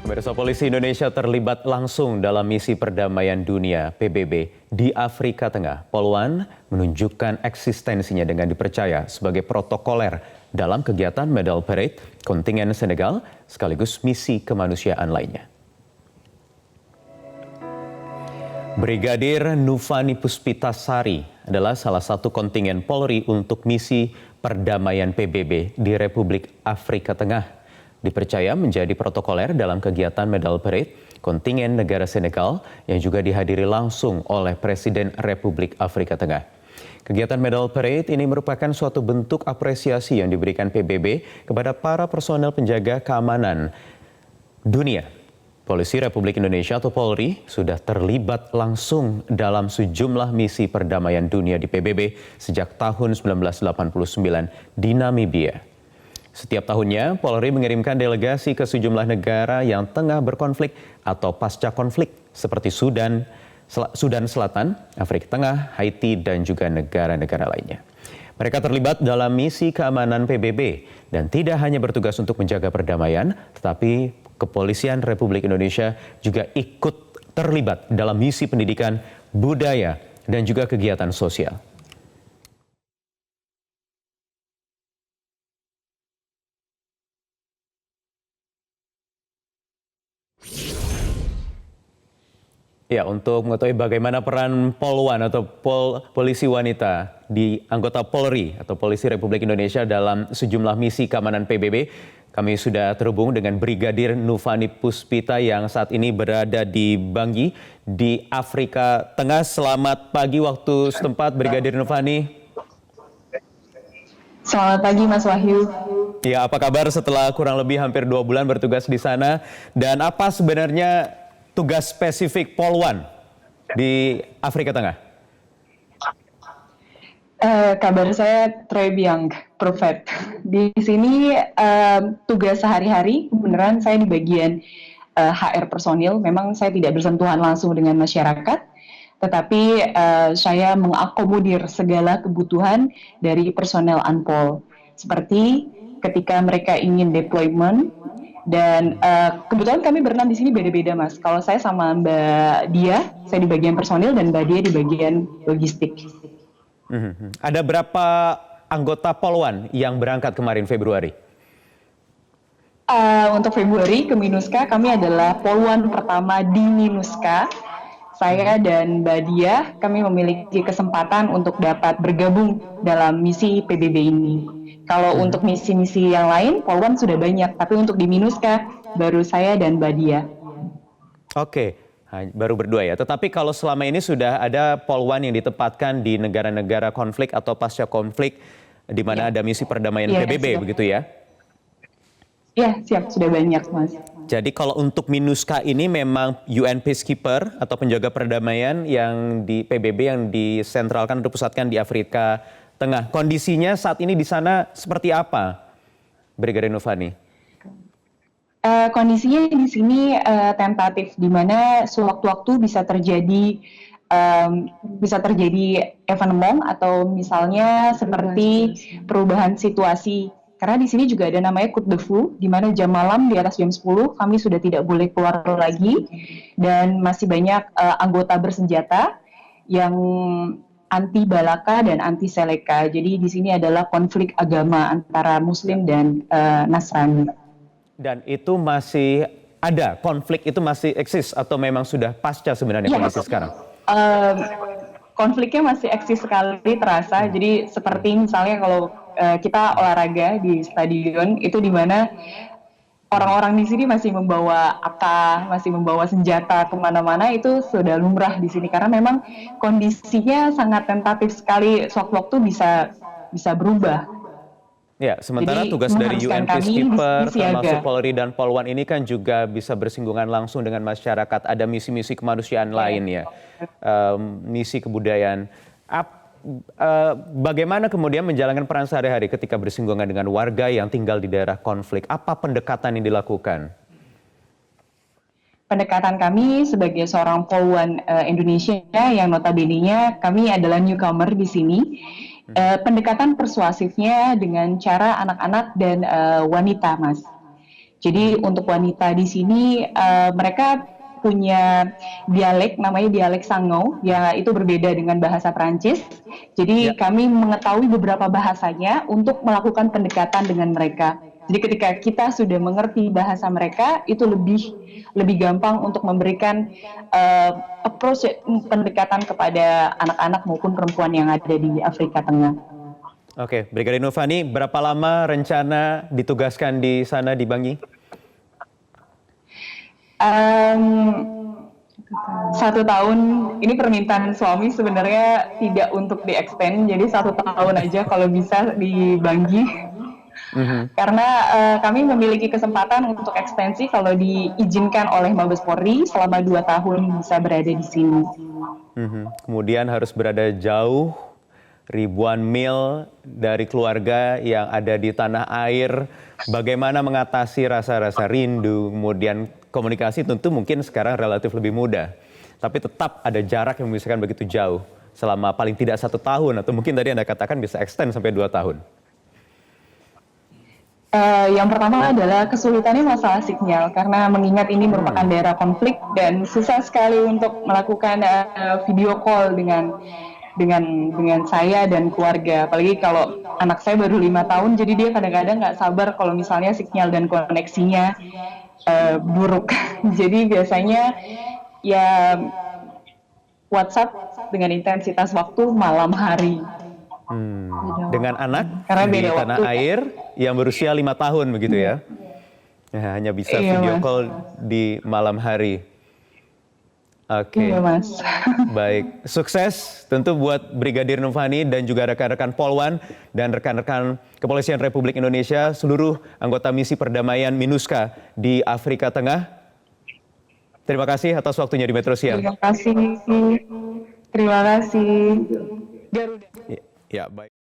Pemirsa, polisi Indonesia terlibat langsung dalam misi perdamaian dunia (PBB) di Afrika Tengah. Poluan menunjukkan eksistensinya dengan dipercaya sebagai protokoler dalam kegiatan Medal Parade kontingen Senegal sekaligus misi kemanusiaan lainnya. Brigadir Nufani Puspitasari adalah salah satu kontingen Polri untuk misi perdamaian PBB di Republik Afrika Tengah. Dipercaya menjadi protokoler dalam kegiatan Medal Parade kontingen negara Senegal yang juga dihadiri langsung oleh Presiden Republik Afrika Tengah. Kegiatan Medal Parade ini merupakan suatu bentuk apresiasi yang diberikan PBB kepada para personel penjaga keamanan dunia. Polisi Republik Indonesia atau Polri sudah terlibat langsung dalam sejumlah misi perdamaian dunia di PBB sejak tahun 1989 di Namibia. Setiap tahunnya, Polri mengirimkan delegasi ke sejumlah negara yang tengah berkonflik atau pasca konflik seperti Sudan Selatan, Afrika Tengah, Haiti, dan juga negara-negara lainnya. Mereka terlibat dalam misi keamanan PBB dan tidak hanya bertugas untuk menjaga perdamaian, tetapi Kepolisian Republik Indonesia juga ikut terlibat dalam misi pendidikan, budaya, dan juga kegiatan sosial. Ya, untuk mengetahui bagaimana peran Polwan atau polisi wanita di anggota Polri atau Polisi Republik Indonesia dalam sejumlah misi keamanan PBB, kami sudah terhubung dengan Brigadir Nufani Puspita yang saat ini berada di Bangui di Afrika Tengah. Selamat pagi waktu setempat, Brigadir Nufani. Selamat pagi, Mas Wahyu. Ya, apa kabar setelah kurang lebih hampir 2 bulan bertugas di sana? Dan apa sebenarnya tugas spesifik Polwan di Afrika Tengah? Kabar saya très bien, perfect. Di sini tugas sehari-hari, beneran saya di bagian HR personil. Memang saya tidak bersentuhan langsung dengan masyarakat, tetapi saya mengakomodir segala kebutuhan dari personel Anpol. Seperti ketika mereka ingin deployment, dan kebetulan kami berenam di sini beda-beda, Mas. Kalau saya sama Mbak Dia, saya di bagian personil dan Mbak Dia di bagian logistik. Ada berapa anggota Polwan yang berangkat kemarin Februari? Untuk Februari ke MINUSCA kami adalah Polwan pertama di MINUSCA. Saya dan Mbak Dia, kami memiliki kesempatan untuk dapat bergabung dalam misi PBB ini. Kalau untuk misi-misi yang lain, Polwan sudah banyak. Tapi untuk di MINUSCA, baru saya dan Mbak Dia. Oke, baru berdua ya. Tetapi kalau selama ini sudah ada Polwan yang ditempatkan di negara-negara konflik atau pasca konflik, di mana ada misi perdamaian PBB, siap. Begitu ya? Iya, siap. Sudah banyak, Mas. Jadi kalau untuk MINUSCA ini memang UN Peacekeeper atau penjaga perdamaian yang di PBB yang disentralkan atau pusatkan di Afrika Tengah. Kondisinya saat ini di sana seperti apa, Brigadir Nufani? Kondisinya di sini tentatif, di mana sewaktu-waktu bisa terjadi evenement atau misalnya seperti perubahan situasi. Karena di sini juga ada namanya coup de feu, di mana jam malam di atas jam 10 kami sudah tidak boleh keluar lagi, dan masih banyak anggota bersenjata yang anti Balaka dan anti Seleka. Jadi di sini adalah konflik agama antara Muslim dan Nasrani. Dan itu masih ada, konflik itu masih eksis atau memang sudah pasca sebenarnya kondisi sekarang? Konfliknya masih eksis sekali terasa. Jadi seperti misalnya kalau kita olahraga di stadion itu di mana orang-orang di sini masih membawa AK, masih membawa senjata kemana-mana, itu sudah lumrah di sini karena memang kondisinya sangat tentatif sekali, sewaktu-waktu bisa berubah. Ya, sementara jadi, tugas dari UN Peacekeeper termasuk Polri dan Polwan ini kan juga bisa bersinggungan langsung dengan masyarakat. Ada misi-misi kemanusiaan lain ya, misi kebudayaan. Bagaimana kemudian menjalankan peran sehari-hari ketika bersinggungan dengan warga yang tinggal di daerah konflik? Apa pendekatan yang dilakukan? Pendekatan kami sebagai seorang Polwan Indonesia yang notabene-nya kami adalah newcomer di sini. Pendekatan persuasifnya dengan cara anak-anak dan wanita, Mas. Jadi untuk wanita di sini mereka punya dialek namanya dialek Sangau, ya itu berbeda dengan bahasa Prancis. Jadi Ya, kami mengetahui beberapa bahasanya untuk melakukan pendekatan dengan mereka. Jadi ketika kita sudah mengerti bahasa mereka, itu lebih gampang untuk memberikan approach pendekatan kepada anak-anak maupun perempuan yang ada di Afrika Tengah. oke. Brigadir Nurfani, berapa lama rencana ditugaskan di sana di Bangi? Um, 1 tahun, ini permintaan suami sebenarnya tidak untuk di-extend, jadi 1 tahun aja kalau bisa dibagi. Mhm, Karena kami memiliki kesempatan untuk ekstensi kalau diizinkan oleh Mabes Polri selama 2 tahun bisa berada di sini. mhm. Kemudian harus berada jauh, ribuan mil dari keluarga yang ada di tanah air. Bagaimana mengatasi rasa-rasa rindu, kemudian komunikasi tentu mungkin sekarang relatif lebih mudah. Tapi tetap ada jarak yang memisahkan begitu jauh. Selama paling tidak 1 tahun, atau mungkin tadi Anda katakan bisa extend sampai 2 tahun. Yang pertama adalah kesulitannya masalah sinyal karena mengingat ini merupakan Hmm, daerah konflik dan susah sekali untuk melakukan video call dengan saya dan keluarga. Apalagi kalau anak saya baru 5 tahun, jadi dia kadang-kadang nggak sabar kalau misalnya sinyal dan koneksinya buruk. Jadi biasanya ya WhatsApp dengan intensitas waktu malam hari. Dengan anak Karena di beda tanah waktu. air yang berusia 5 tahun begitu ya. Ya, hanya bisa Iya video mas, call di malam hari. iya Oke, mas. baik. Sukses tentu buat Brigadir Nurfani dan juga rekan-rekan Polwan dan rekan-rekan Kepolisian Republik Indonesia, seluruh anggota misi perdamaian MINUSCA di Afrika Tengah. Terima kasih atas waktunya di Metro Siang. Terima kasih, terima kasih. Garuda. Ya, baik.